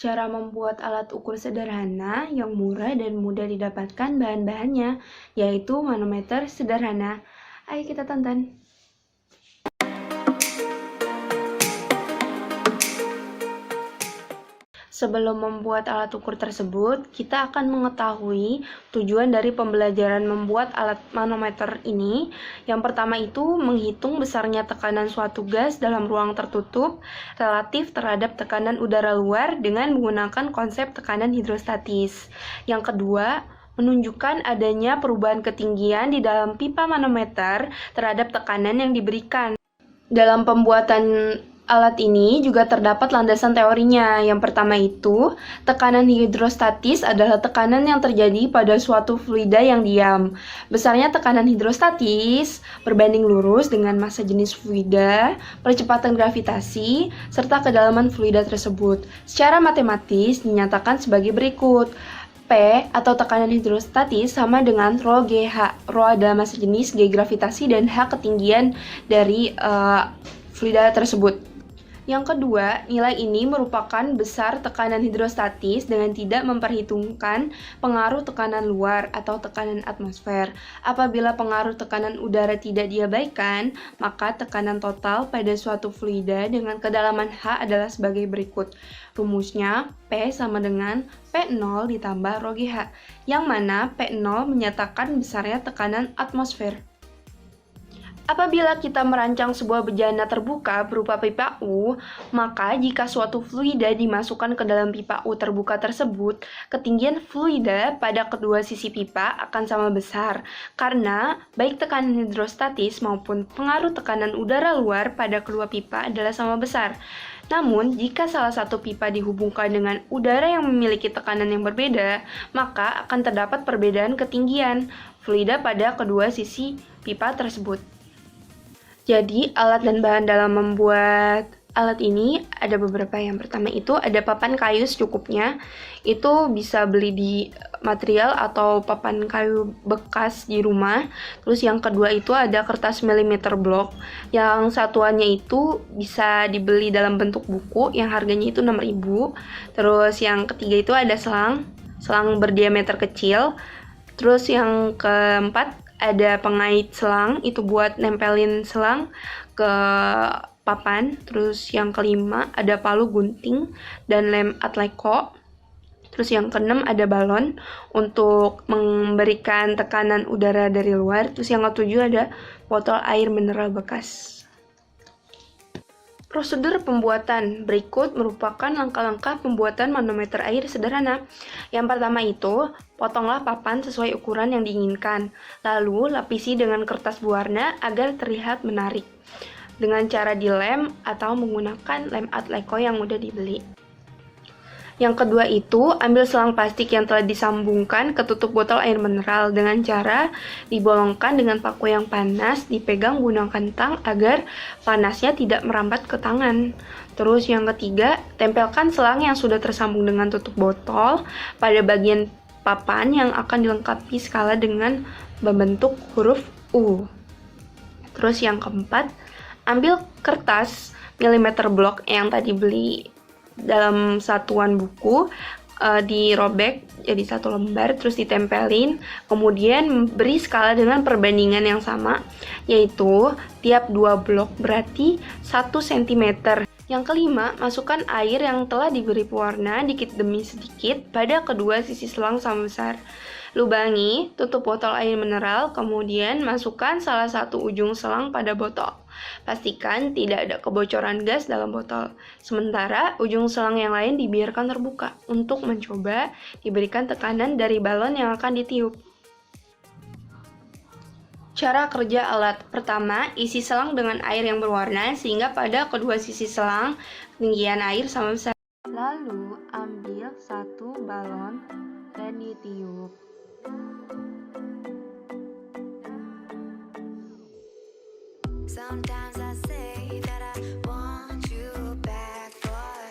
Cara membuat alat ukur sederhana yang murah dan mudah didapatkan bahan-bahannya, yaitu manometer sederhana. Ayo kita tonton. Sebelum membuat alat ukur tersebut, kita akan mengetahui tujuan dari pembelajaran membuat alat manometer ini. Yang pertama itu menghitung besarnya tekanan suatu gas dalam ruang tertutup relatif terhadap tekanan udara luar dengan menggunakan konsep tekanan hidrostatis. Yang kedua, menunjukkan adanya perubahan ketinggian di dalam pipa manometer terhadap tekanan yang diberikan. Dalam pembuatan alat ini juga terdapat landasan teorinya. Yang pertama itu, tekanan hidrostatis adalah tekanan yang terjadi pada suatu fluida yang diam. Besarnya tekanan hidrostatis berbanding lurus dengan massa jenis fluida, percepatan gravitasi, serta kedalaman fluida tersebut. Secara matematis dinyatakan sebagai berikut. P atau tekanan hidrostatis sama dengan rho GH. Rho adalah massa jenis, G gravitasi, dan H ketinggian dari fluida tersebut. Yang kedua, nilai ini merupakan besar tekanan hidrostatis dengan tidak memperhitungkan pengaruh tekanan luar atau tekanan atmosfer. Apabila pengaruh tekanan udara tidak diabaikan, maka tekanan total pada suatu fluida dengan kedalaman H adalah sebagai berikut. Rumusnya, P sama dengan P0 ditambah rho GH, yang mana P0 menyatakan besarnya tekanan atmosfer. Apabila kita merancang sebuah bejana terbuka berupa pipa U, maka jika suatu fluida dimasukkan ke dalam pipa U terbuka tersebut, ketinggian fluida pada kedua sisi pipa akan sama besar, karena baik tekanan hidrostatis maupun pengaruh tekanan udara luar pada kedua pipa adalah sama besar. Namun, jika salah satu pipa dihubungkan dengan udara yang memiliki tekanan yang berbeda, maka akan terdapat perbedaan ketinggian fluida pada kedua sisi pipa tersebut. Jadi, alat dan bahan dalam membuat alat ini ada beberapa. Yang pertama itu ada papan kayu secukupnya. Itu bisa beli di material atau papan kayu bekas di rumah. Terus yang kedua itu ada kertas milimeter block. Yang satuannya itu bisa dibeli dalam bentuk buku yang harganya itu 6.000. Terus yang ketiga itu ada selang berdiameter kecil. Terus yang keempat ada pengait selang, itu buat nempelin selang ke papan. Terus yang kelima ada palu gunting dan lem Atleco. Terus yang keenam ada balon untuk memberikan tekanan udara dari luar. Terus yang ketujuh ada botol air mineral bekas. Prosedur pembuatan berikut merupakan langkah-langkah pembuatan manometer air sederhana. Yang pertama itu, potonglah papan sesuai ukuran yang diinginkan, lalu lapisi dengan kertas berwarna agar terlihat menarik, dengan cara dilem atau menggunakan lem Atleco yang mudah dibeli. Yang kedua itu, ambil selang plastik yang telah disambungkan ke tutup botol air mineral dengan cara dibolongkan dengan paku yang panas, dipegang menggunakan tang agar panasnya tidak merambat ke tangan. Terus yang ketiga, tempelkan selang yang sudah tersambung dengan tutup botol pada bagian papan yang akan dilengkapi skala dengan membentuk huruf U. Terus yang keempat, ambil kertas milimeter block yang tadi beli dalam satuan buku, dirobek jadi satu lembar, terus ditempelin, kemudian beri skala dengan perbandingan yang sama, yaitu tiap 2 blok berarti 1 cm. Yang kelima, masukkan air yang telah diberi pewarna dikit demi sedikit pada kedua sisi selang sama besar. Lubangi, tutup botol air mineral, kemudian masukkan salah satu ujung selang pada botol. Pastikan tidak ada kebocoran gas dalam botol. Sementara, ujung selang yang lain dibiarkan terbuka untuk mencoba diberikan tekanan dari balon yang akan ditiup. Cara kerja alat. Pertama, isi selang dengan air yang berwarna sehingga pada kedua sisi selang ketinggian air sama besar. Lalu, ambil satu balon dan ditiup.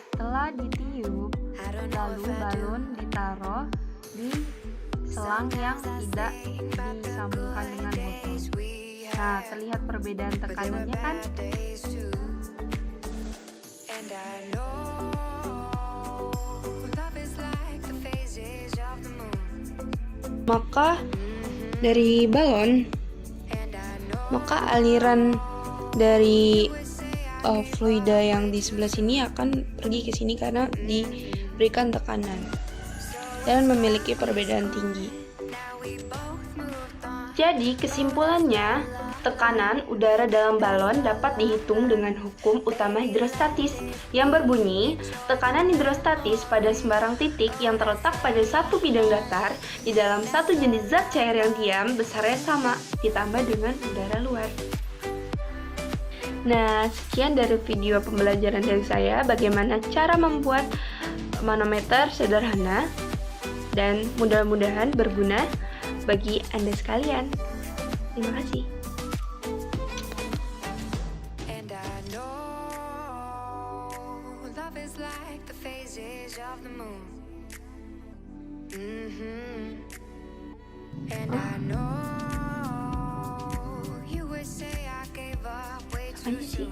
Setelah ditiup, lalu balon ditaruh di selang yang tidak disambungkan dengan botol. Nah, terlihat perbedaan tekanannya kan? maka dari balon, maka aliran dari fluida yang di sebelah sini akan pergi ke sini karena diberikan tekanan dan memiliki perbedaan tinggi. Jadi kesimpulannya, tekanan udara dalam balon dapat dihitung dengan hukum utama hidrostatis yang berbunyi tekanan hidrostatis pada sembarang titik yang terletak pada satu bidang datar di dalam satu jenis zat cair yang diam besarnya sama ditambah dengan udara luar. Nah, sekian dari video pembelajaran dari saya bagaimana cara membuat manometer sederhana dan mudah-mudahan berguna bagi Anda sekalian. Terima kasih. Apaan sih?